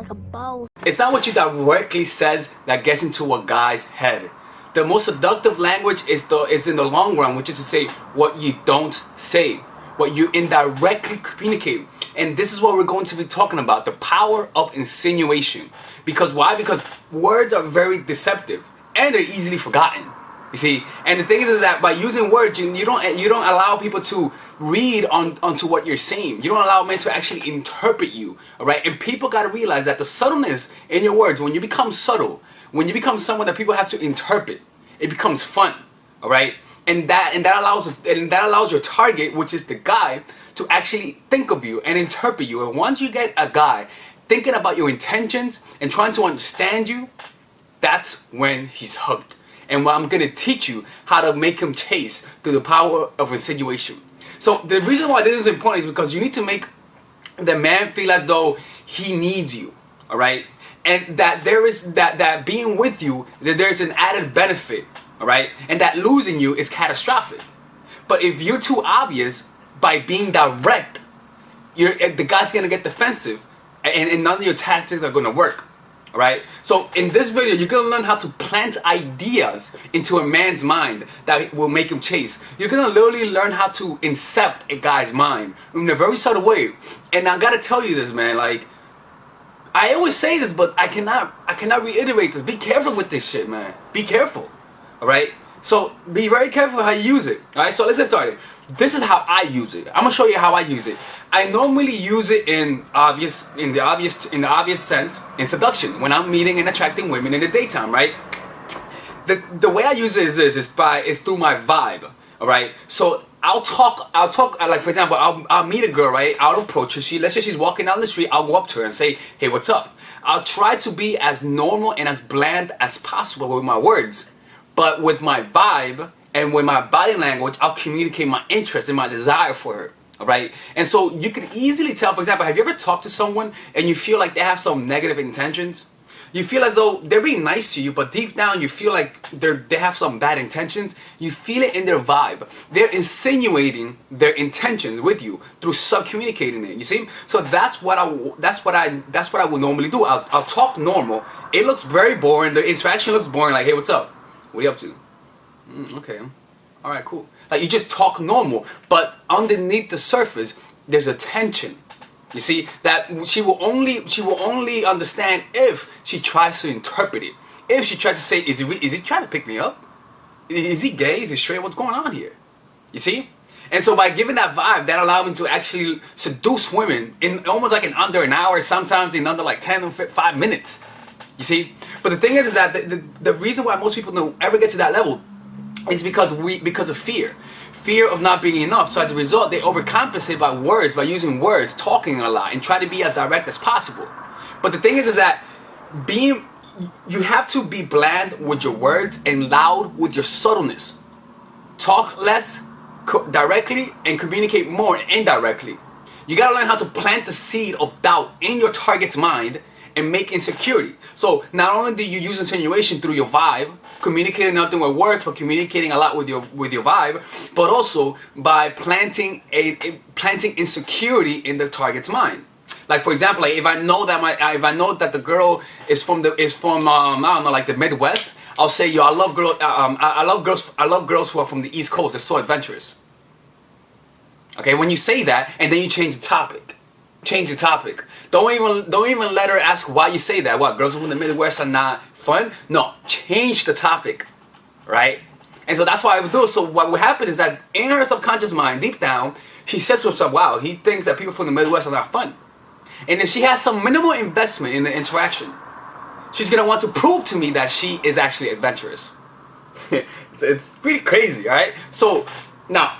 like a boss. It's not what you directly says that gets into a guy's head. The most seductive language is in the long run, which is to say what you don't say, what you indirectly communicate. And this is what we're going to be talking about, the power of insinuation. Because why? Because words are very deceptive and they're easily forgotten. You see, and the thing is that by using words, you don't allow people to read onto what you're saying. You don't allow men to actually interpret you. All right, and people got to realize that the subtleness in your words, when you become subtle, when you become someone that people have to interpret, it becomes fun. All right, and that allows your target, which is the guy, to actually think of you and interpret you. And once you get a guy thinking about your intentions and trying to understand you, that's when he's hooked. And I'm going to teach you how to make him chase through the power of insinuation. So the reason why this is important is because you need to make the man feel as though he needs you, all right? And that there is that being with you, that there's an added benefit, all right? And that losing you is catastrophic. But if you're too obvious by being direct, the guy's going to get defensive, and none of your tactics are going to work. Right? So in this video, you're going to learn how to plant ideas into a man's mind that will make him chase. You're going to literally learn how to incept a guy's mind in a very subtle way. And I got to tell you this, man, like, I always say this, but I cannot reiterate this. Be careful with this shit, man. Be careful. All right? So be very careful how you use it. All right? So let's get started. This is how I use it. I'm gonna show you how I use it. I normally use it in the obvious sense in seduction, when I'm meeting and attracting women in the daytime, right? The way I use it is through my vibe. All right. So I'll talk like, for example, I'll meet a girl, right? I'll approach her. Let's say she's walking down the street. I'll go up to her and say, "Hey, what's up?" I'll try to be as normal and as bland as possible with my words, but with my vibe and with my body language, I'll communicate my interest and my desire for her, all right? And so you can easily tell, for example, have you ever talked to someone and you feel like they have some negative intentions? You feel as though they're being nice to you, but deep down you feel like they have some bad intentions. You feel it in their vibe. They're insinuating their intentions with you through sub-communicating it, you see? So that's what I would normally do. I'll talk normal. It looks very boring. The interaction looks boring, like, "Hey, what's up? What are you up to?" "Okay, all right, cool." Like, you just talk normal, but underneath the surface, there's a tension. You see, that she will only understand if she tries to interpret it. If she tries to say, is he trying to pick me up? Is he gay? Is he straight? What's going on here? You see? And so by giving that vibe, that allowed me to actually seduce women in almost like in under an hour, sometimes in under like 10 or 5 minutes. You see? But the thing is that the reason why most people don't ever get to that level is because of fear. Fear of not being enough. So as a result, they overcompensate by words, by using words, talking a lot, and try to be as direct as possible. But the thing is that you have to be bland with your words and loud with your subtleness. Talk less directly and communicate more indirectly. You gotta learn how to plant the seed of doubt in your target's mind and make insecurity. So not only do you use insinuation through your vibe, communicating nothing with words, but communicating a lot with your vibe, but also by planting insecurity in the target's mind. Like, for example, like if I know that the girl is from I don't know, like the Midwest, I'll say, "Yo, I love girls who are from the East Coast. They're so adventurous." Okay, when you say that and then you change the topic. Change the topic. Don't even let her ask why you say that. What, girls from the Midwest are not fun? No, change the topic, right? And so that's what I would do. So what would happen is that in her subconscious mind, deep down, she says to herself, "Wow, he thinks that people from the Midwest are not fun." And if she has some minimal investment in the interaction, she's gonna want to prove to me that she is actually adventurous. It's pretty crazy, right? So now,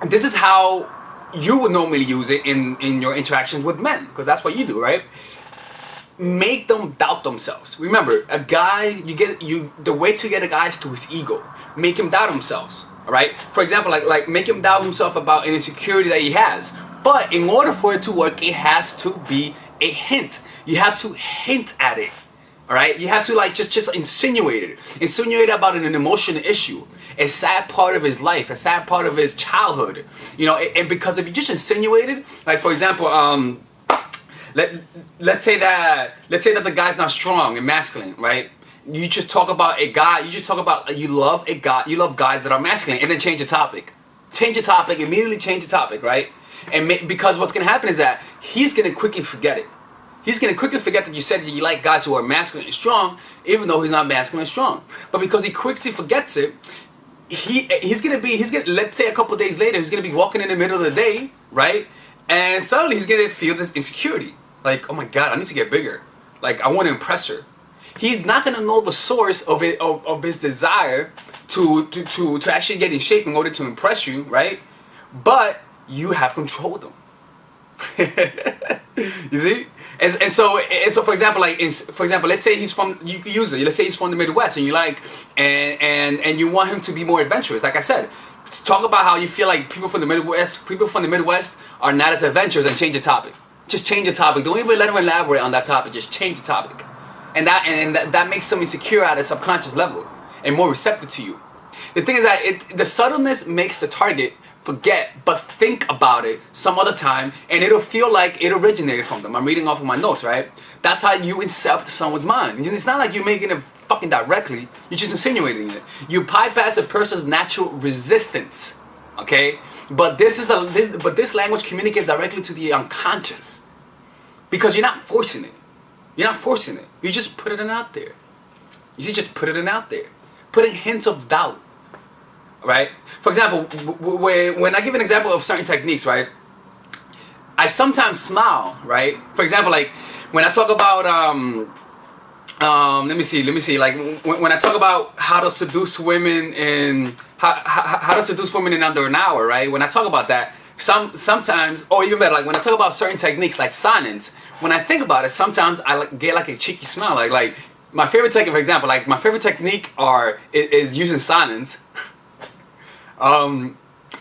this is how you would normally use it in your interactions with men, because that's what you do, right? Make them doubt themselves. Remember, a guy, the way to get a guy is through his ego. Make him doubt themselves, all right? For example, like make him doubt himself about an insecurity that he has. But in order for it to work, it has to be a hint. You have to hint at it, all right? You have to like just insinuate it. Insinuate about an emotional issue, a sad part of his life, a sad part of his childhood, you know. And because if you just insinuate it, like for example, Let's say that the guy's not strong and masculine, right? You just talk about a guy. You just talk about you love a guy. You love guys that are masculine, and then change the topic. Change the topic. Immediately change the topic, right? And because what's gonna happen is that he's gonna quickly forget it. He's gonna quickly forget that you said that you like guys who are masculine and strong, even though he's not masculine and strong. But because he quickly forgets it, he's gonna let's say a couple days later, he's gonna be walking in the middle of the day, right? And suddenly he's gonna feel this insecurity, like, oh my god, I need to get bigger, like I want to impress her. He's not gonna know the source of it of his desire to actually get in shape in order to impress you, right? But you have controlled him. You see? And so for example, let's say he's from, you can use it, let's say he's from the Midwest, and you like, and you want him to be more adventurous. Like I said, talk about how you feel like people from the Midwest are not as adventurous, and change the topic. Just change the topic. Don't even let him elaborate on that topic. Just change the topic. And that makes them insecure at a subconscious level and more receptive to you. The thing is that the subtleness makes the target forget, but think about it some other time, and it'll feel like it originated from them. I'm reading off of my notes, right? That's how you incept someone's mind. It's not like you're making it fucking directly. You're just insinuating it. You bypass a person's natural resistance, okay? But this language communicates directly to the unconscious, because you're not forcing it. You're not forcing it. You just put it out there. You see, just put it out there, putting hints of doubt. Right? For example, when I give an example of certain techniques, right? I sometimes smile, right? For example, like when I talk about let me see, like when I talk about how to seduce women in how to seduce women in under an hour, right? When I talk about that, sometimes, or even better, like when I talk about certain techniques like silence, when I think about it, sometimes I get like a cheeky smile, like my favorite technique, for example, like my favorite technique is using silence.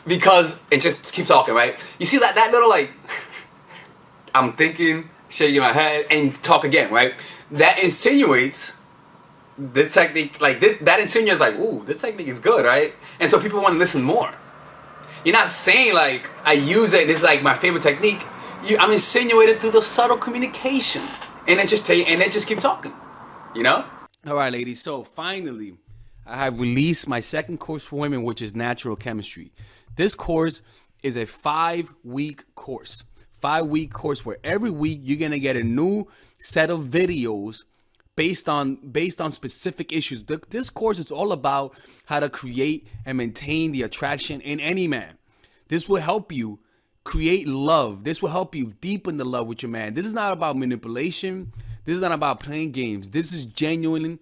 Because it just keep talking, right? You see that little like, I'm thinking, shaking my head, and talk again, right? That insinuates this technique, like this. That insinuates like, ooh, this technique is good, right? And so people want to listen more. You're not saying like I use it. This is like my favorite technique. I'm insinuating through the subtle communication, and then just keep talking. You know? All right, ladies. So finally, I have released my second course for women, which is natural chemistry. This course is a 5-week course. 5-week course where every week you're gonna get a new set of videos based on specific issues. This course is all about how to create and maintain the attraction in any man. This will help you create love. This will help you deepen the love with your man. This is not about manipulation. This is not about playing games. This is genuine,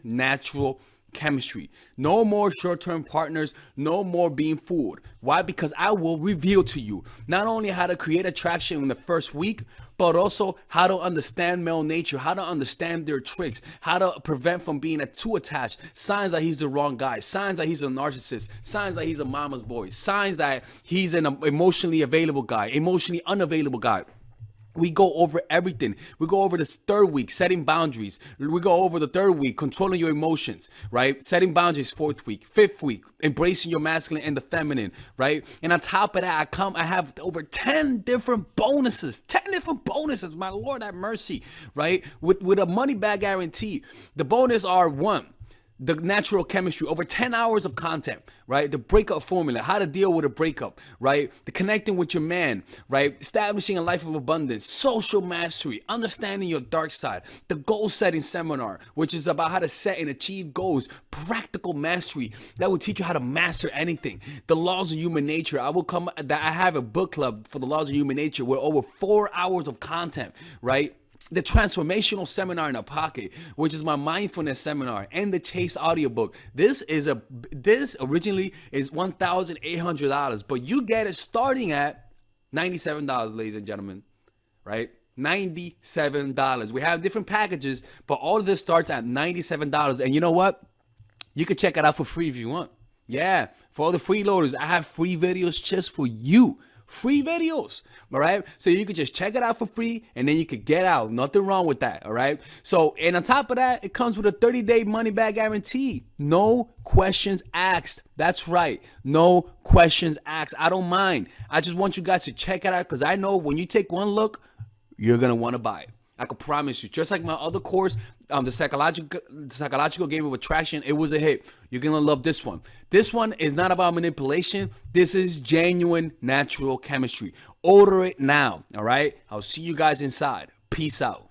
natural chemistry. No more short-term partners, no more being fooled. Why? Because I will reveal to you not only how to create attraction in the first week, but also how to understand male nature, how to understand their tricks, how to prevent from being too attached, signs that he's the wrong guy, signs that he's a narcissist, signs that he's a mama's boy, signs that he's an emotionally available guy, emotionally unavailable guy. We go over everything. We go over this third week, setting boundaries. We go over the third week, controlling your emotions, right? Setting boundaries, fourth week. Fifth week, embracing your masculine and the feminine, right? And on top of that, I have over 10 different bonuses. 10 different bonuses, my Lord have mercy, right? With a money back guarantee. The bonus are: 1, the natural chemistry, over 10 hours of content, right? The breakup formula, how to deal with a breakup, right? The connecting with your man, right? Establishing a life of abundance, social mastery, understanding your dark side, the goal setting seminar, which is about how to set and achieve goals, practical mastery that will teach you how to master anything. The laws of human nature. I have a book club for the laws of human nature with over 4 hours of content, right? The transformational seminar in a pocket, which is my mindfulness seminar, and the Chase audiobook. This originally is $1,800, but you get it starting at $97, ladies and gentlemen, right? $97. We have different packages, but all of this starts at $97. And you know what? You can check it out for free if you want. Yeah, for all the freeloaders, I have free videos just for you. Free videos, all right? So you could just check it out for free, and then you could get out. Nothing wrong with that, all right? So, and on top of that, it comes with a 30-day money-back guarantee. No questions asked. That's right. No questions asked. I don't mind. I just want you guys to check it out, because I know when you take one look, you're gonna want to buy it. I can promise you. Just like my other course, the psychological game of attraction, it was a hit. You're gonna love this one. This one is not about manipulation. This is genuine natural chemistry. Order it now. All right. I'll see you guys inside. Peace out.